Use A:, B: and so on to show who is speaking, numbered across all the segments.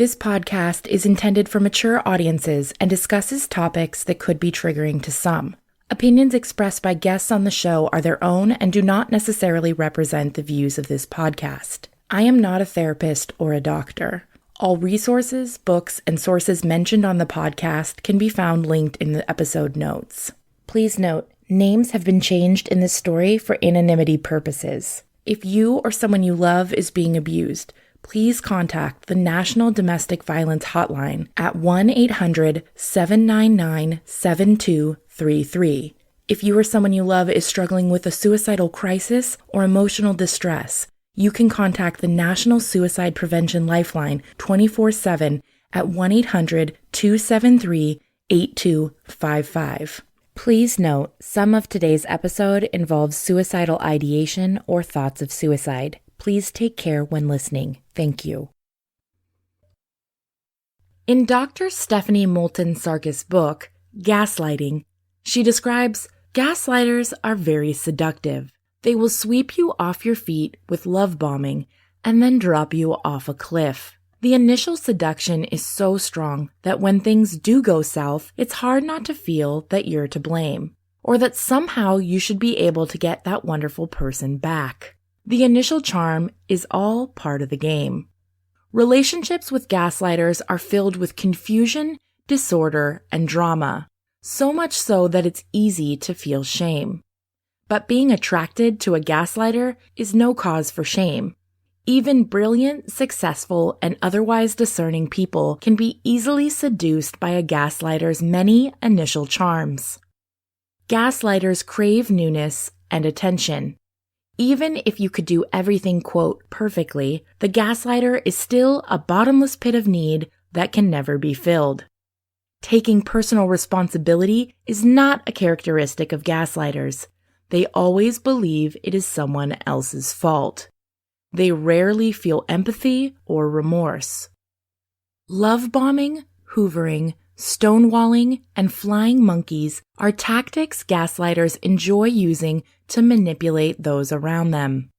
A: This podcast is intended for mature audiences and discusses topics that could be triggering to some. Opinions expressed by guests on the show are their own and do not necessarily represent the views of this podcast. I am not a therapist or a doctor. All resources, books, and sources mentioned on the podcast can be found linked in the episode notes. Please note, names have been changed in this story for anonymity purposes. If you or someone you love is being abused, please contact the National Domestic Violence Hotline at 1-800-799-7233. If you or someone you love is struggling with a suicidal crisis or emotional distress, you can contact the National Suicide Prevention Lifeline 24/7 at 1-800-273-8255. Please note, some of today's episode involves suicidal ideation or thoughts of suicide. Please take care when listening. Thank you. In Dr. Stephanie Moulton Sarkis' book, Gaslighting, she describes, gaslighters are very seductive. They will sweep you off your feet with love bombing and then drop you off a cliff. The initial seduction is so strong that when things do go south, it's hard not to feel that you're to blame, or that somehow you should be able to get that wonderful person back. The initial charm is all part of the game. Relationships with gaslighters are filled with confusion, disorder, and drama, so much so that it's easy to feel shame. But being attracted to a gaslighter is no cause for shame. Even brilliant, successful, and otherwise discerning people can be easily seduced by a gaslighter's many initial charms. Gaslighters crave newness and attention. Even if you could do everything, quote, perfectly, the gaslighter is still a bottomless pit of need that can never be filled. Taking personal responsibility is not a characteristic of gaslighters. They always believe it is someone else's fault. They rarely feel empathy or remorse. Love bombing, hoovering, stonewalling, and flying monkeys are tactics gaslighters enjoy using to manipulate those around them.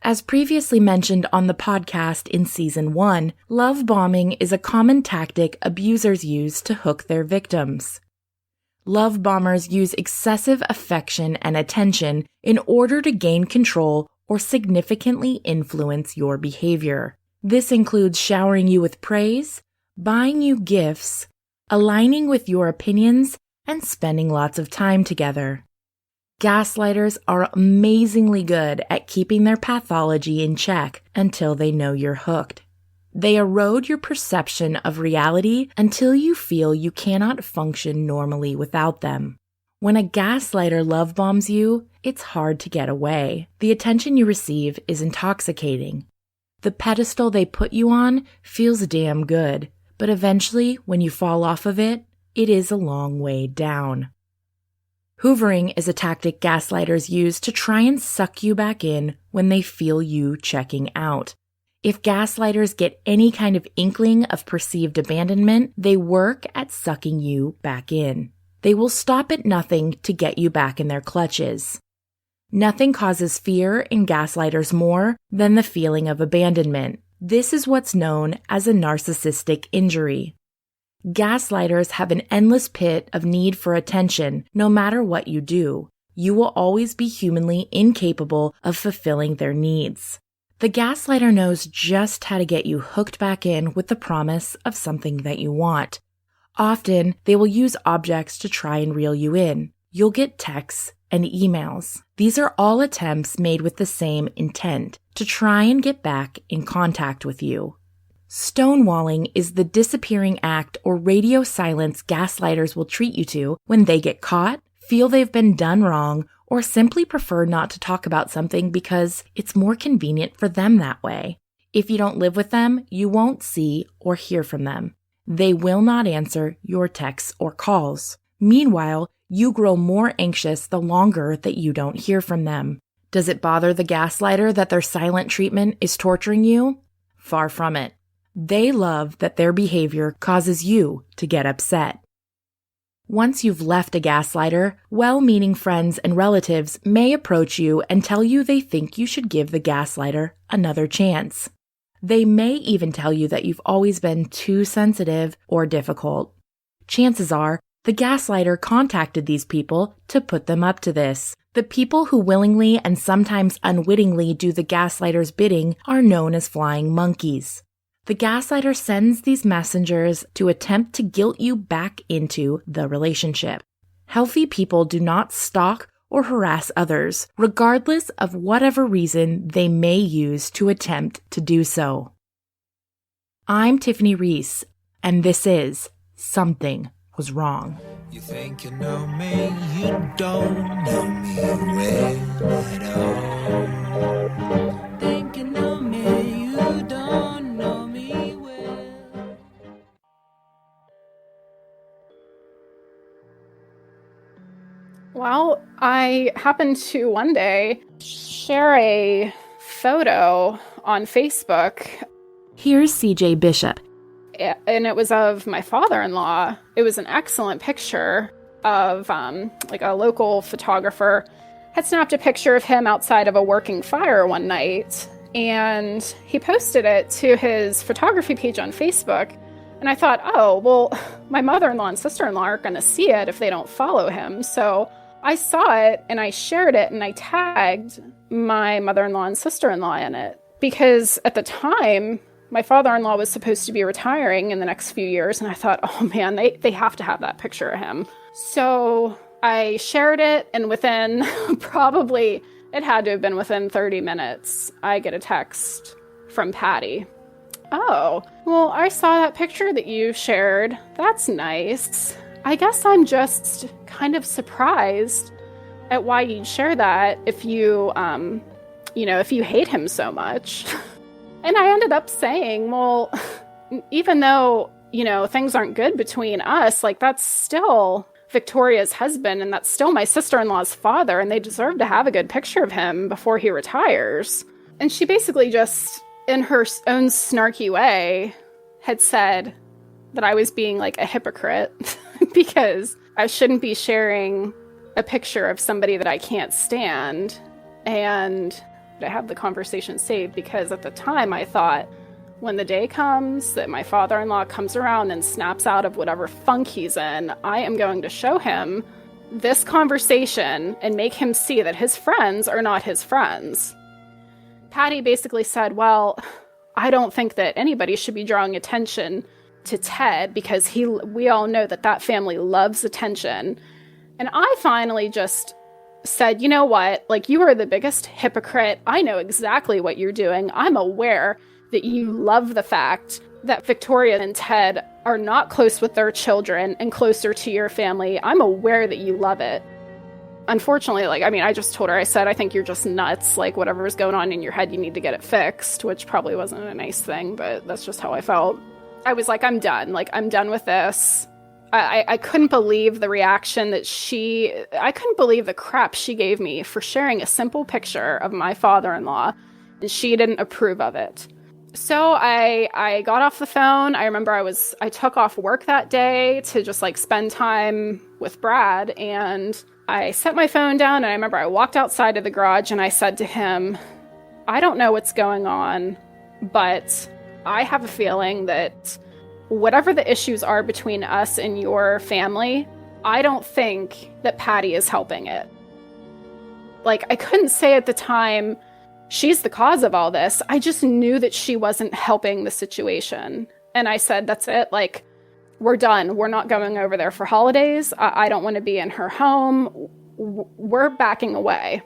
A: As previously mentioned on the podcast in Season 1, love bombing is a common tactic abusers use to hook their victims. Love bombers use excessive affection and attention in order to gain control or significantly influence your behavior. This includes showering you with praise, buying you gifts, aligning with your opinions, and spending lots of time together. Gaslighters are amazingly good at keeping their pathology in check until they know you're hooked. They erode your perception of reality until you feel you cannot function normally without them. When a gaslighter love bombs you, it's hard to get away. The attention you receive is intoxicating. The pedestal they put you on feels damn good, but eventually, when you fall off of it, it is a long way down. Hoovering is a tactic gaslighters use to try and suck you back in when they feel you checking out. If gaslighters get any kind of inkling of perceived abandonment, they work at sucking you back in. They will stop at nothing to get you back in their clutches. Nothing causes fear in gaslighters more than the feeling of abandonment. This is what's known as a narcissistic injury. Gaslighters have an endless pit of need for attention no matter what you do. You will always be humanly incapable of fulfilling their needs. The gaslighter knows just how to get you hooked back in with the promise of something that you want. Often, they will use objects to try and reel you in. You'll get texts and emails. These are all attempts made with the same intent, to try and get back in contact with you. Stonewalling is the disappearing act or radio silence gaslighters will treat you to when they get caught, feel they've been done wrong, or simply prefer not to talk about something because it's more convenient for them that way. If you don't live with them, you won't see or hear from them. They will not answer your texts or calls. Meanwhile, you grow more anxious the longer that you don't hear from them. Does it bother the gaslighter that their silent treatment is torturing you? Far from it. They love that their behavior causes you to get upset. Once you've left a gaslighter, well-meaning friends and relatives may approach you and tell you they think you should give the gaslighter another chance. They may even tell you that you've always been too sensitive or difficult. Chances are, the gaslighter contacted these people to put them up to this. The people who willingly and sometimes unwittingly do the gaslighter's bidding are known as flying monkeys. The gaslighter sends these messengers to attempt to guilt you back into the relationship. Healthy people do not stalk or harass others, regardless of whatever reason they may use to attempt to do so. I'm Tiffany Reese, and this is Something Was Wrong.
B: You think you know me, you don't know me well at all. Think you know me, you don't know me well.
C: Well, I happened to one day share a photo on Facebook.
A: Here's CJ Bishop.
C: And it was of my father-in-law. It was an excellent picture of like a local photographer had snapped a picture of him outside of a working fire one night, and he posted it to his photography page on Facebook. And I thought, oh, well, my mother-in-law and sister-in-law aren't going to see it if they don't follow him. So I saw it and I shared it and I tagged my mother-in-law and sister-in-law in it because at the time, my father-in-law was supposed to be retiring in the next few years, and I thought, oh man, they have to have that picture of him. So I shared it, and within it had to have been within 30 minutes, I get a text from Patty. Oh, well, I saw that picture that you shared. That's nice. I guess I'm just kind of surprised at why you'd share that if you, if you hate him so much. And I ended up saying, well, even though, things aren't good between us, like that's still Victoria's husband and that's still my sister-in-law's father, and they deserve to have a good picture of him before he retires. And she basically just, in her own snarky way, had said that I was being like a hypocrite because I shouldn't be sharing a picture of somebody that I can't stand. And I have the conversation saved because at the time I thought, when the day comes that my father-in-law comes around and snaps out of whatever funk he's in, I am going to show him this conversation and make him see that his friends are not his friends. Patty basically said, well, I don't think that anybody should be drawing attention to Ted because we all know that family loves attention. And I finally just said, you know what, like you are the biggest hypocrite. I know exactly what you're doing. I'm aware that you love the fact that Victoria and Ted are not close with their children and closer to your family. I'm aware that you love it. Unfortunately, I just told her, I said, I think you're just nuts. Like whatever is going on in your head, you need to get it fixed, which probably wasn't a nice thing, but that's just how I felt. I was like, I'm done. Like, I'm done with this. I couldn't believe the reaction that I couldn't believe the crap she gave me for sharing a simple picture of my father-in-law, and she didn't approve of it. So I got off the phone. I remember I took off work that day to just like spend time with Brad, and I set my phone down, and I remember I walked outside of the garage and I said to him, I don't know what's going on, but I have a feeling that whatever the issues are between us and your family, I don't think that Patty is helping it. Like, I couldn't say at the time, she's the cause of all this. I just knew that she wasn't helping the situation. And I said, that's it. Like, we're done. We're not going over there for holidays. I don't want to be in her home. We're backing away.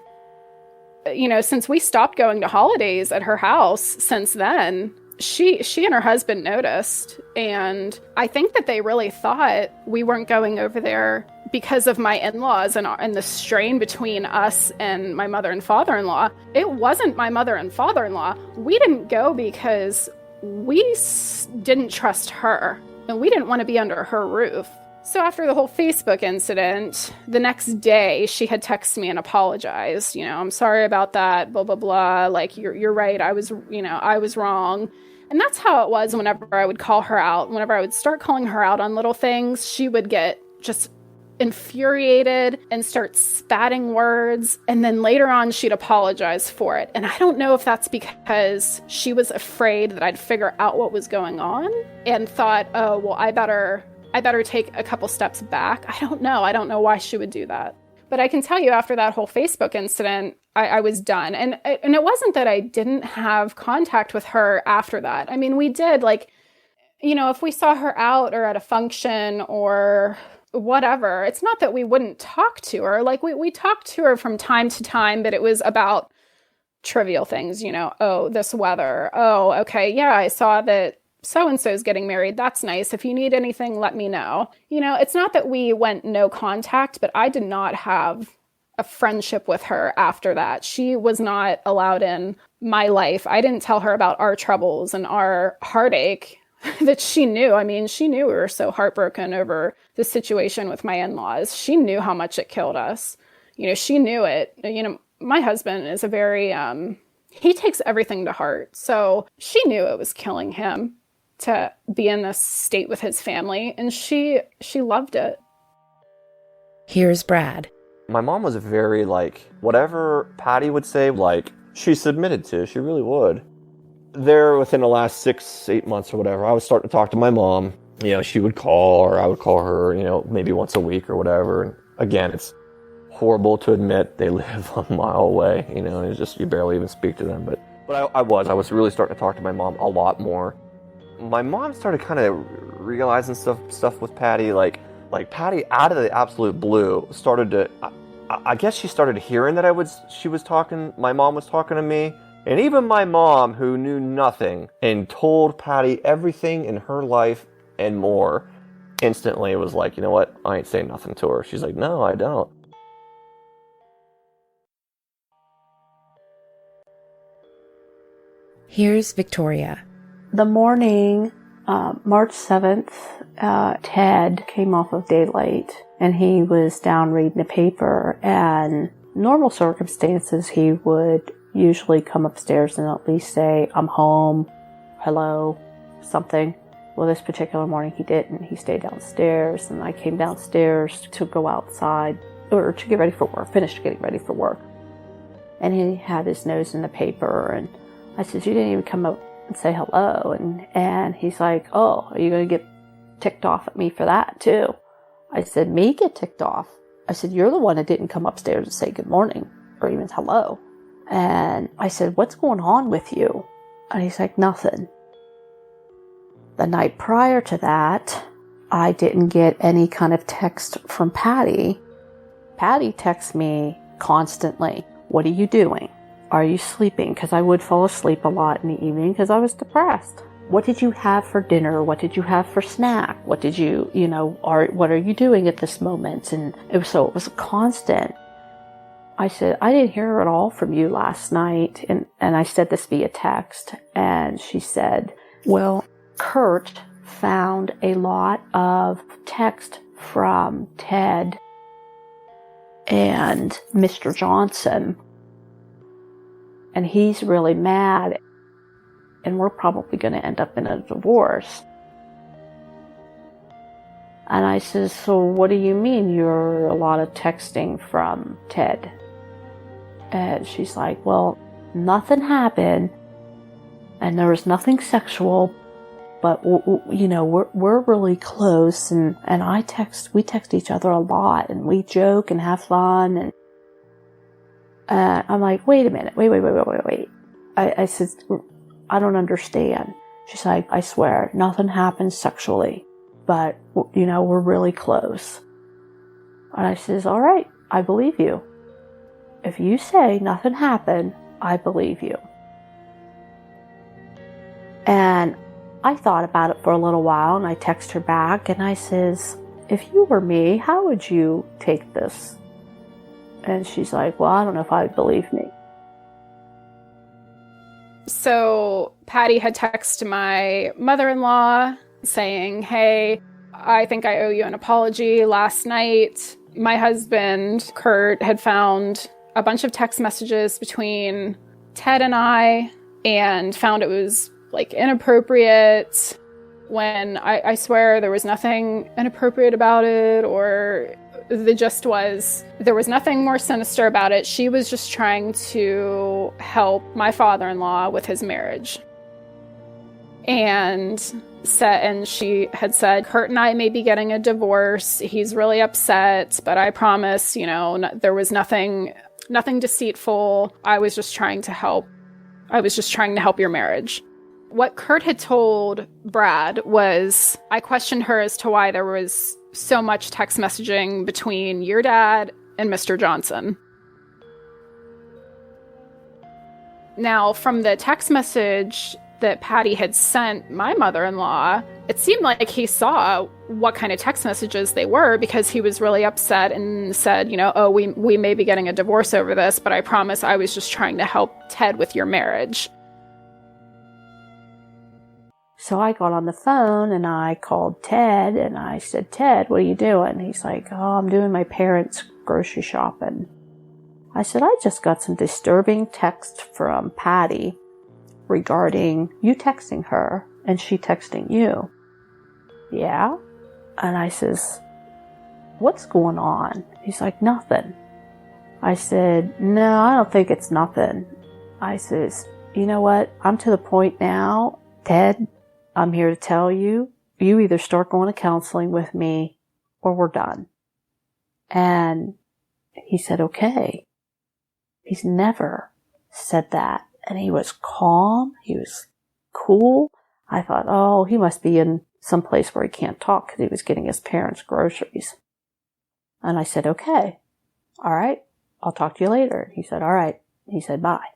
C: Since we stopped going to holidays at her house since then, she and her husband noticed, and I think that they really thought we weren't going over there because of my in-laws and the strain between us and my mother and father-in-law. It wasn't my mother and father-in-law. We didn't go because we didn't trust her, and we didn't want to be under her roof. So after the whole Facebook incident, the next day she had texted me and apologized. I'm sorry about that, blah, blah, blah. Like, you're right. I was wrong. And that's how it was whenever I would call her out. Whenever I would start calling her out on little things, she would get just infuriated and start spatting words. And then later on, she'd apologize for it. And I don't know if that's because she was afraid that I'd figure out what was going on and thought, oh, well, I better take a couple steps back. I don't know. I don't know why she would do that. But I can tell you after that whole Facebook incident, I was done. And it wasn't that I didn't have contact with her after that. I mean, we did, like, you know, if we saw her out or at a function or whatever, it's not that we wouldn't talk to her. Like, we talked to her from time to time, but it was about trivial things, you know, oh, this weather. Oh, okay, yeah, I saw that so-and-so's getting married. That's nice. If you need anything, let me know. You know, it's not that we went no contact, but I did not have a friendship with her after that. She was not allowed in my life. I didn't tell her about our troubles and our heartache that she knew. I mean, she knew we were so heartbroken over the situation with my in-laws. She knew how much it killed us. You know, she knew it. You know, my husband is a very, he takes everything to heart. So she knew it was killing him to be in this state with his family, and she loved it.
A: Here's Brad.
D: My mom was very, like, whatever Patty would say, like, she submitted to. She really would. There, within the last 6-8 months or whatever, I was starting to talk to my mom. You know, she would call, or I would call her, you know, maybe once a week or whatever. And again, it's horrible to admit they live a mile away, you know, it's just, you barely even speak to them. But I was really starting to talk to my mom a lot more. My mom started kind of realizing stuff with Patty, like Patty, out of the absolute blue, started to, I guess she started hearing that my mom was talking to me. And even my mom, who knew nothing and told Patty everything in her life and more, instantly was like, you know what, I ain't saying nothing to her. She's like, no, I don't.
A: Here's Victoria.
E: The morning, March 7th, Ted came off of daylight and he was down reading the paper, and normal circumstances he would usually come upstairs and at least say, I'm home, hello, something. Well, this particular morning he didn't. He stayed downstairs, and I came downstairs to go outside or to get ready for work, finished getting ready for work. And he had his nose in the paper, and I said, you didn't even come up and say hello. And he's like, oh, are you going to get ticked off at me for that too? I said, me get ticked off? I said, you're the one that didn't come upstairs and say good morning or even hello. And I said, what's going on with you? And he's like, nothing. The night prior to that, I didn't get any kind of text from Patty. Patty texts me constantly. What are you doing? Are you sleeping? Because I would fall asleep a lot in the evening because I was depressed. What did you have for dinner? What did you have for snack? What did you, what are you doing at this moment? And it was a constant. I said, I didn't hear at all from you last night. And I said this via text. And she said, well, Kurt found a lot of text from Ted and Mr. Johnson. And he's really mad. And we're probably going to end up in a divorce. And I said, so what do you mean you're a lot of texting from Ted? And she's like, well, nothing happened. And there was nothing sexual. But, we're really close. And we text each other a lot. And we joke and have fun. And I'm like, wait a minute. Wait. I said, I don't understand. She's like, I swear, nothing happens sexually, but, we're really close. And I says, all right, I believe you. If you say nothing happened, I believe you. And I thought about it for a little while, and I text her back, and I says, if you were me, how would you take this? And she's like, well, I don't know if I'd believe me.
C: So Patty had texted my mother-in-law saying, hey, I think I owe you an apology. Last night, my husband, Kurt, had found a bunch of text messages between Ted and I, and found it was, inappropriate. when I swear there was nothing inappropriate about it, or the gist was there was nothing more sinister about it. She was just trying to help my father-in-law with his marriage. And she had said, Kurt and I may be getting a divorce. He's really upset, but I promise, there was nothing deceitful. I was just trying to help. I was just trying to help your marriage. What Kurt had told Brad was, I questioned her as to why there was so much text messaging between your dad and Mr. Johnson. Now, from the text message that Patty had sent my mother-in-law, it seemed like he saw what kind of text messages they were, because he was really upset and said, we may be getting a divorce over this, but I promise I was just trying to help Ted with your marriage.
E: So I got on the phone and I called Ted and I said, Ted, what are you doing? He's like, I'm doing my parents' grocery shopping. I said, I just got some disturbing text from Patty regarding you texting her and she texting you. Yeah? And I says, what's going on? He's like, nothing. I said, no, I don't think it's nothing. I says, you know what? I'm to the point now, Ted, I'm here to tell you, you either start going to counseling with me or we're done. And he said, okay. He's never said that. And he was calm. He was cool. I thought, oh, he must be in some place where he can't talk because he was getting his parents' groceries. And I said, okay. All right. I'll talk to you later. He said, all right. He said, bye.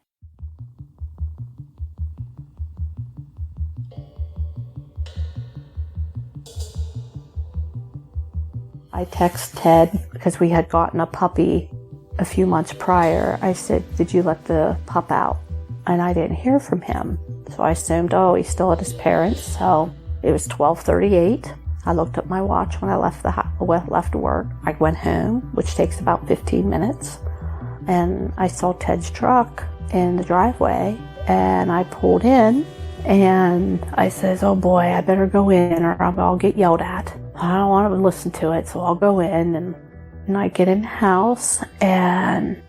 E: I text Ted because we had gotten a puppy a few months prior. I said, did you let the pup out? And I didn't hear from him. So I assumed, he's still at his parents. So it was 12:38. I looked at my watch when I left work. I went home, which takes about 15 minutes. And I saw Ted's truck in the driveway. And I pulled in. And I says, oh boy, I better go in or I'll get yelled at. I don't want to listen to it, so I'll go in. And I get in the house and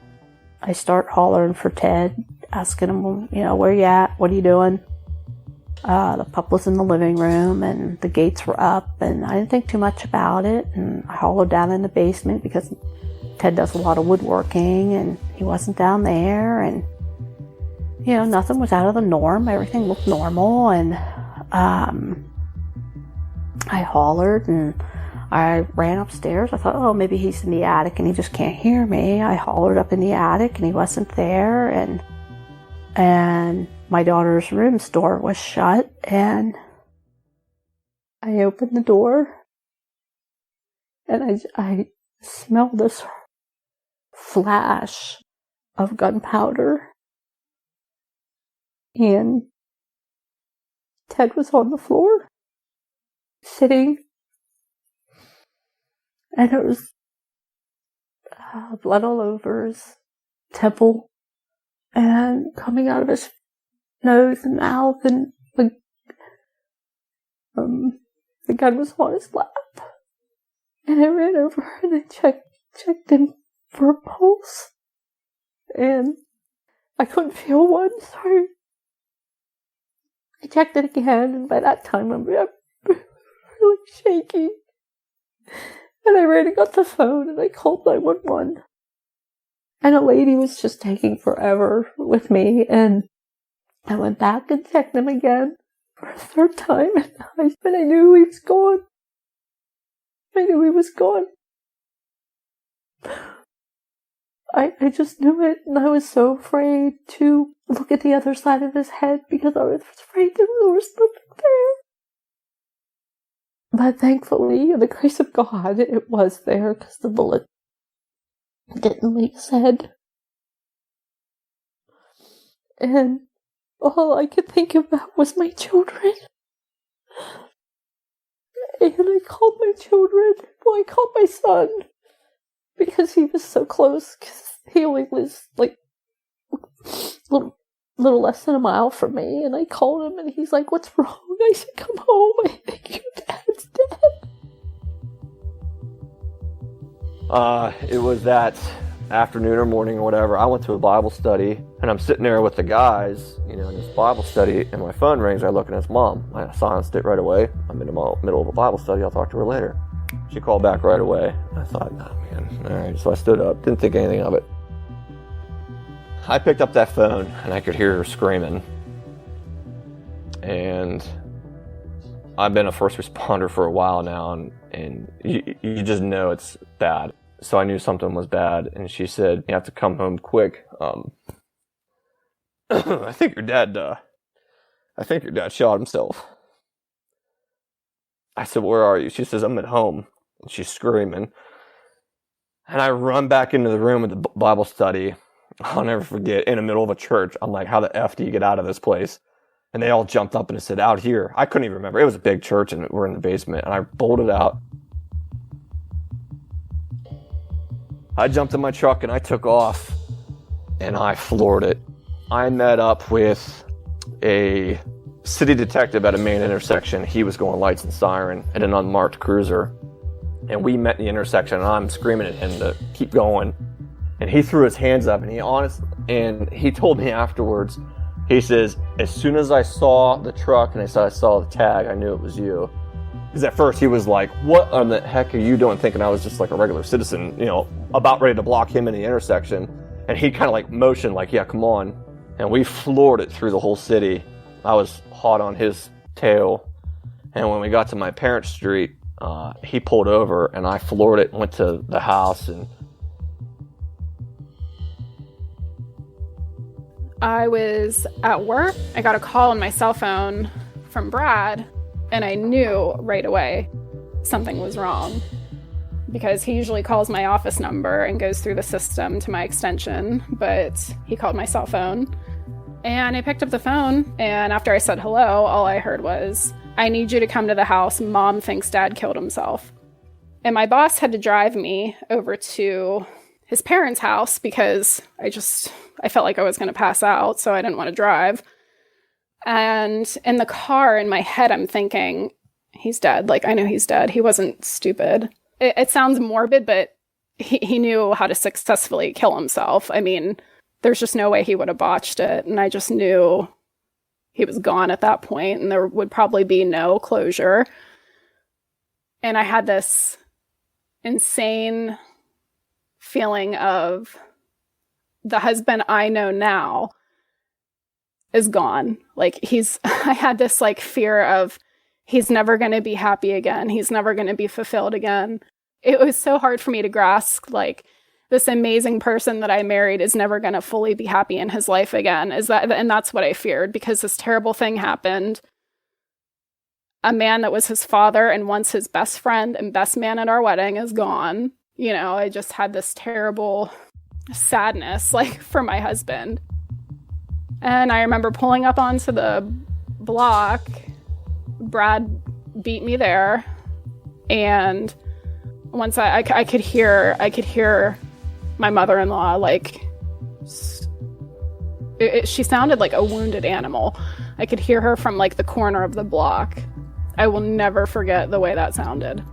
E: I start hollering for Ted, asking him, where you at? What are you doing? The pup was in the living room and the gates were up and I didn't think too much about it. And I hollered down in the basement because Ted does a lot of woodworking and he wasn't down there. And, nothing was out of the norm. Everything looked normal. And I hollered and I ran upstairs. I thought, maybe he's in the attic and he just can't hear me. I hollered up in the attic and he wasn't there. And my daughter's room's door was shut. And I opened the door and I smelled this flash of gunpowder. And Ted was on the floor, sitting, and there was blood all over his temple and coming out of his nose and mouth, and the gun was on his lap. And I ran over and I checked him for a pulse, and I couldn't feel one, so I checked it again, and by that time I'm really shaky. And I ran and got the phone and I called 911. And a lady was just taking forever with me, and I went back and checked him again for a third time, and I knew he was gone. I knew he was gone. I just knew it, and I was so afraid to look at the other side of his head because I was afraid there was nothing there. But thankfully, in the grace of God, it was there because the bullet didn't leave his head. And all I could think about was my children. And I called my children. Well, I called my son because he was so close, because he only lives like little less than a mile from me. And I called him and he's like, what's wrong? I said, come home. I think your dad's dead.
D: It was that afternoon or morning or whatever. I went to a Bible study, and I'm sitting there with the guys, in this Bible study, and my phone rings. I look, and it's Mom. I silenced it right away. I'm in the middle of a Bible study. I'll talk to her later. She called back right away. I thought, oh man, all right. So I stood up, didn't think anything of it. I picked up that phone, and I could hear her screaming. And I've been a first responder for a while now, and you just know it's bad. So I knew something was bad, and she said, you have to come home quick. I think your dad shot himself. I said, where are you? She says, I'm at home. And she's screaming. And I run back into the room with the Bible study. I'll never forget, in the middle of a church. I'm like, how the F do you get out of this place? And they all jumped up and said, out here. I couldn't even remember. It was a big church, and we're in the basement. And I bolted out. I jumped in my truck, and I took off. And I floored it. I met up with a city detective at a main intersection. He was going lights and siren in an unmarked cruiser. And we met in the intersection, and I'm screaming at him to keep going. And he threw his hands up, and he told me afterwards, he says, as soon as I saw the truck and I saw the tag, I knew it was you. Because at first he was like, what on the heck are you doing? Thinking I was just like a regular citizen, about ready to block him in the intersection. And he kind of like motioned like, yeah, come on. And we floored it through the whole city. I was hot on his tail. And when we got to my parents' street, he pulled over, and I floored it and went to the house. And
C: I was at work. I got a call on my cell phone from Brad, and I knew right away something was wrong, because he usually calls my office number and goes through the system to my extension, but he called my cell phone. And I picked up the phone, and after I said hello, all I heard was, I need you to come to the house. Mom thinks Dad killed himself. And my boss had to drive me over to his parents' house because I felt like I was going to pass out, so I didn't want to drive. And in the car, in my head, I'm thinking, he's dead. Like, I know he's dead. He wasn't stupid. It sounds morbid, but he knew how to successfully kill himself. I mean, there's just no way he would have botched it. And I just knew he was gone at that point, and there would probably be no closure. And I had this insane feeling of the husband I know now is gone. Like, I had this like fear of he's never going to be happy again. He's never going to be fulfilled again. It was so hard for me to grasp, like, this amazing person that I married is never going to fully be happy in his life again. And that's what I feared, because this terrible thing happened. A man that was his father and once his best friend and best man at our wedding is gone. I just had this terrible sadness, like, for my husband. And I remember pulling up onto the block. Brad beat me there. And once I could hear my mother-in-law, like, she sounded like a wounded animal. I could hear her from, like, the corner of the block. I will never forget the way that sounded.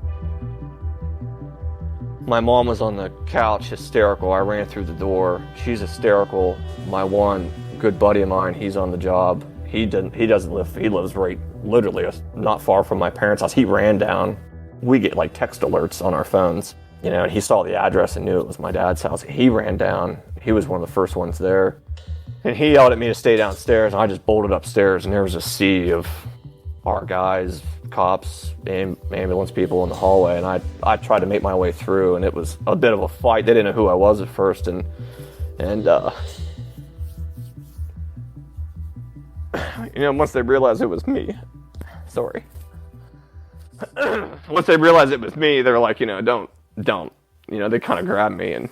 D: my mom was on the couch, hysterical. I ran through the door. She's hysterical. My one good buddy of mine, he's on the job. He lives right, literally not far from my parents' house. He ran down. We get like text alerts on our phones, and he saw the address and knew it was my dad's house. He ran down. He was one of the first ones there. And he yelled at me to stay downstairs, and I just bolted upstairs, and there was a sea of our guys, cops, ambulance people in the hallway, and I tried to make my way through, and it was a bit of a fight. They didn't know who I was at first, and once they realized it was me, sorry. Once they realized it was me, they were like, don't. They kind of grabbed me, and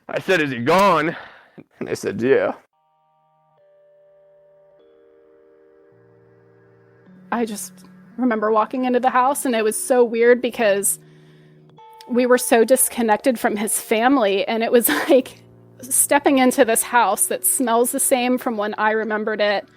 D: I said, "Is he gone?" And they said, "Yeah."
C: I just remember walking into the house, and it was so weird because we were so disconnected from his family, and it was like stepping into this house that smells the same from when I remembered it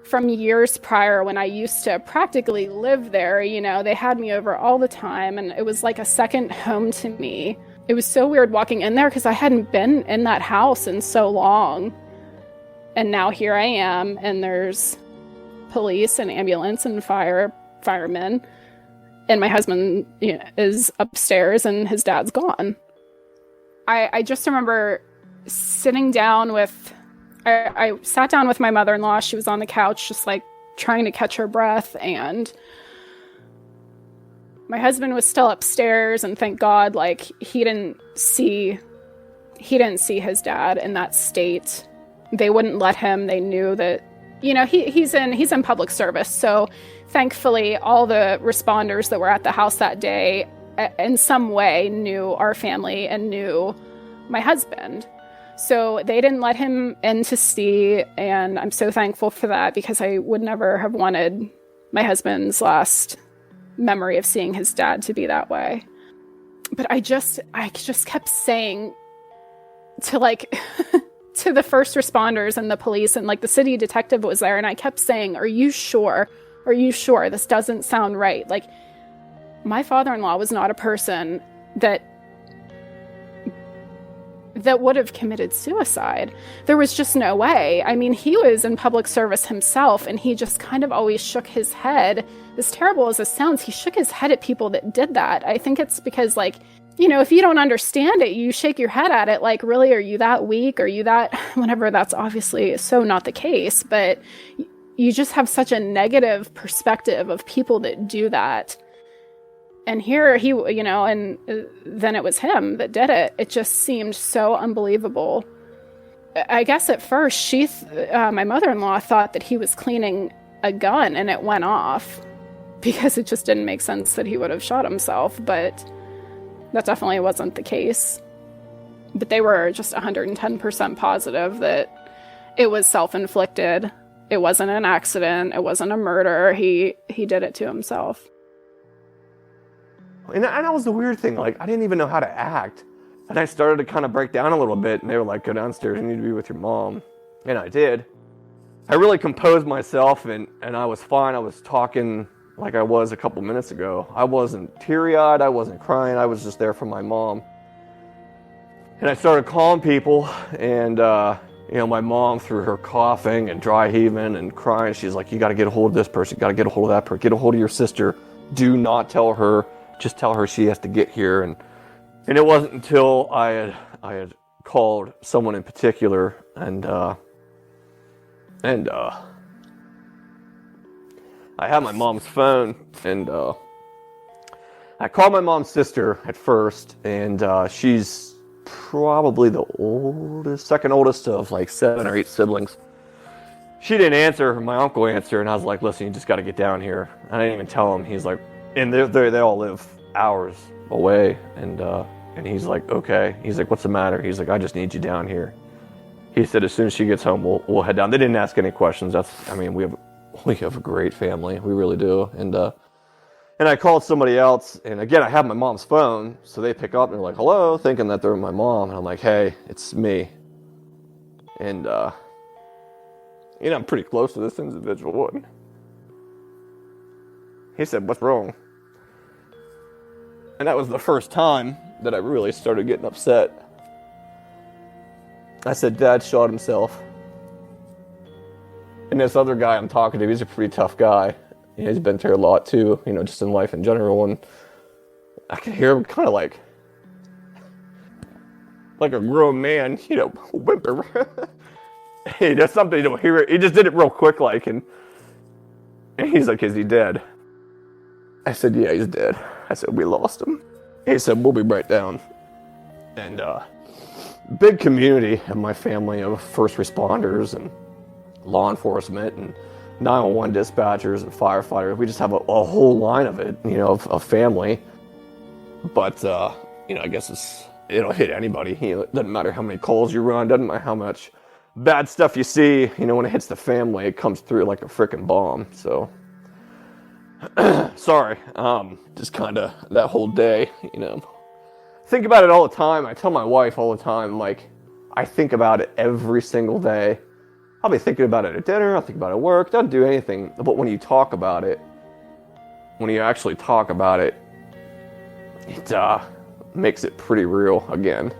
C: from years prior when I used to practically live there. They had me over all the time, and it was like a second home to me. It was so weird walking in there because I hadn't been in that house in so long. And now here I am, and there's police and ambulance and firemen, and my husband is upstairs and his dad's gone. I just remember sitting down with, I sat down with my mother-in-law. She was on the couch just like trying to catch her breath, and my husband was still upstairs, and thank God, like, he didn't see his dad in that state. They wouldn't let him. They knew that, he's in public service. So thankfully, all the responders that were at the house that day in some way knew our family and knew my husband. So they didn't let him in to see, and I'm so thankful for that, because I would never have wanted my husband's last memory of seeing his dad to be that way. But I just kept saying to like to the first responders and the police, and like the city detective was there, and I kept saying, are you sure? Are you sure? This doesn't sound right. Like, my father-in-law was not a person that would have committed suicide. There was just no way. I mean, he was in public service himself, and he just kind of always shook his head. As terrible as this sounds, he shook his head at people that did that. I think it's because, like, if you don't understand it, you shake your head at it like, really, are you that weak? Are you that, whatever? That's obviously so not the case, but you just have such a negative perspective of people that do that. And here he, and then it was him that did it. It just seemed so unbelievable. I guess at first my mother-in-law thought that he was cleaning a gun and it went off, because it just didn't make sense that he would have shot himself. But that definitely wasn't the case. But they were just 110% positive that it was self-inflicted. It wasn't an accident. It wasn't a murder. He did it to himself.
D: And that was the weird thing. Like, I didn't even know how to act. And I started to kind of break down a little bit, and they were like, go downstairs, you need to be with your mom. And I did. I really composed myself, and I was fine. I was talking like I was a couple minutes ago. I wasn't teary-eyed. I wasn't crying. I was just there for my mom. And I started calling people, and my mom, through her coughing and dry heaving and crying, she's like, you got to get a hold of this person. You got to get a hold of that person. Get a hold of your sister. Do not tell her. Just tell her she has to get here. And it wasn't until I had called someone in particular, and I had my mom's phone, and I called my mom's sister at first, and she's probably the second oldest of like 7 or 8 siblings. She didn't answer. My uncle answered, and I was like, listen, you just got to get down here. I didn't even tell him. He's like, and they all live hours away, and he's like, okay. He's like, what's the matter? He's like, I just need you down here. He said, as soon as she gets home, we'll head down. They didn't ask any questions. We have a great family. We really do. And I called somebody else, and again, I have my mom's phone, so they pick up and they're like, hello, thinking that they're my mom. And I'm like, hey, it's me. And, I'm pretty close to this individual. He said, what's wrong? And that was the first time that I really started getting upset. I said, Dad shot himself. And this other guy I'm talking to, he's a pretty tough guy. He's been through a lot too, just in life in general. And I can hear him kind of like a grown man, whimper. He does something, you don't hear it. He just did it real quick, like, and he's like, is he dead? I said, yeah, he's dead. I said, we lost him. He said, we'll be right down. And big community in my family of first responders and law enforcement and 911 dispatchers and firefighters. We just have a whole line of it, of family. But, I guess it'll hit anybody. It doesn't matter how many calls you run, doesn't matter how much bad stuff you see. When it hits the family, it comes through like a freaking bomb. So, sorry. Just kind of that whole day, Think about it all the time. I tell my wife all the time, like, I think about it every single day. I'll be thinking about it at dinner, I'll think about it at work, doesn't do anything. But when you talk about it, when you actually talk about it, it makes it pretty real again.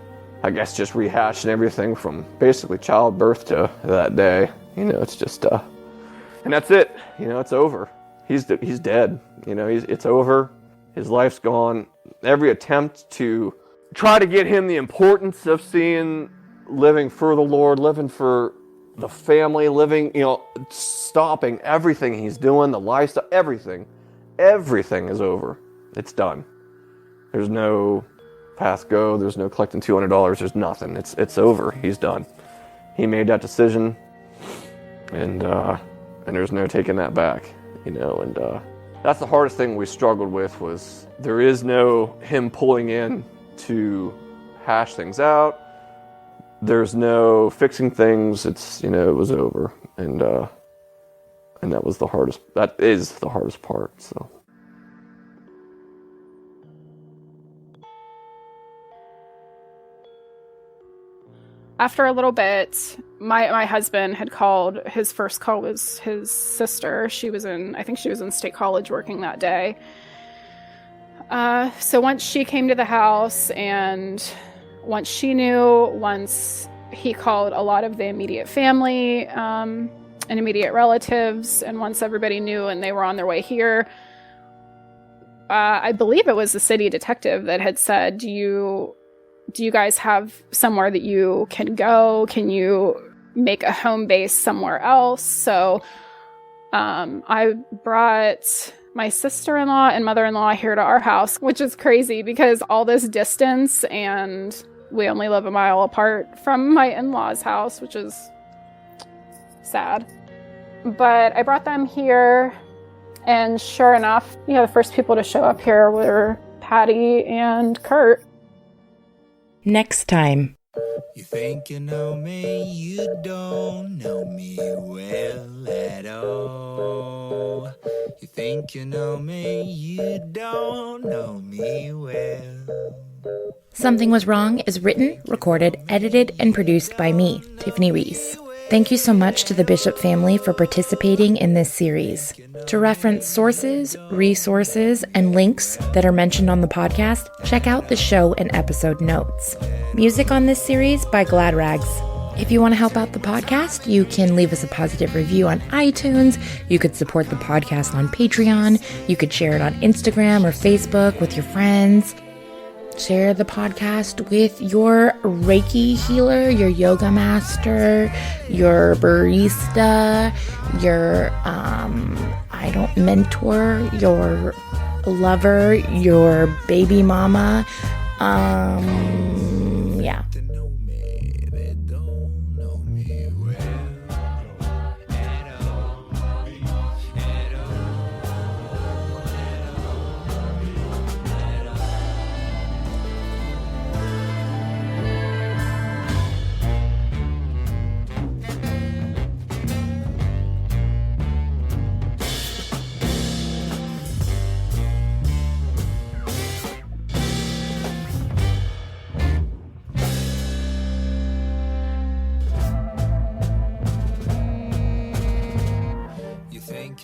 D: I guess just rehashing everything from basically childbirth to that day. You know, it's just, and that's it. You know, it's over. He's dead. You know, it's over. His life's gone. Every attempt to try to get him the importance of living for the Lord, living for the family, living, you know, stopping everything he's doing, the lifestyle, everything is over. It's done. There's no path go. There's no collecting $200. There's nothing. It's over. He's done. He made that decision, and there's no taking that back. You know, and that's the hardest thing we struggled with, was there is no him pulling in to hash things out. There's no fixing things. It's, you know, it was over, and that was the hardest. That is the hardest part. So.
C: After a little bit, my husband had called. His first call was his sister. I think she was in State College working that day. So once she came to the house, and once he called a lot of the immediate family and immediate relatives, and once everybody knew and they were on their way here, I believe it was the city detective that had said, do you guys have somewhere that you can go? Can you make a home base somewhere else? So I brought my sister-in-law and mother-in-law here to our house, which is crazy because all this distance, and we only live a mile apart from my in-laws' house, which is sad. But I brought them here, and sure enough, you know, the first people to show up here were Patty and Kurt.
A: Next time.
B: You think you know me, you don't know me well at all. You think you know me, you don't know me well.
A: Something Was Wrong is written, recorded, edited, and produced by me, Tiffany Reese. Thank you so much to the Bishop family for participating in this series. To reference sources, resources, and links that are mentioned on the podcast, check out the show and episode notes. Music on this series by Glad Rags. If you want to help out the podcast, you can leave us a positive review on iTunes. You could support the podcast on Patreon. You could share it on Instagram or Facebook with your friends. Share the podcast with your Reiki healer, your yoga master, your barista, your mentor, your lover, your baby mama. Yeah.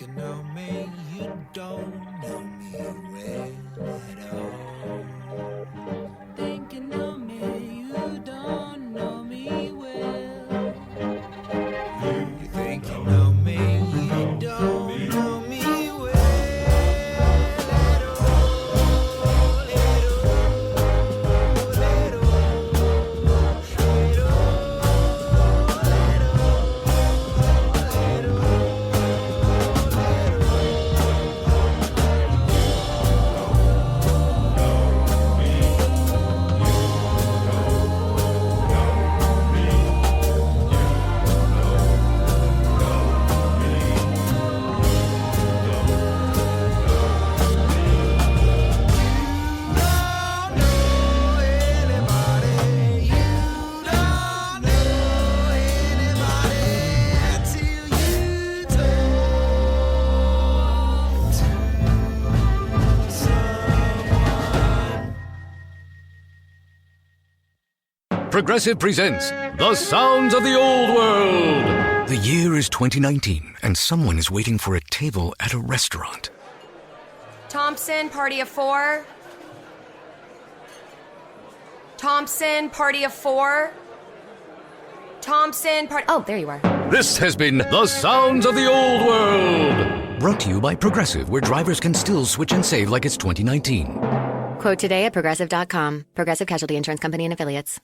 B: You know me, you don't know me well at all. Think you know me, you don't know me well. You think you know me, you don't know me well at all.
F: Progressive presents The Sounds of the Old World. The year is 2019, and someone is waiting for a table at a restaurant.
G: Thompson, party of 4. Thompson, party of 4. Thompson, party... Oh, there you are.
F: This has been The Sounds of the Old World. Brought to you by Progressive, where drivers can still switch and save like it's 2019.
G: Quote today at Progressive.com. Progressive Casualty Insurance Company and Affiliates.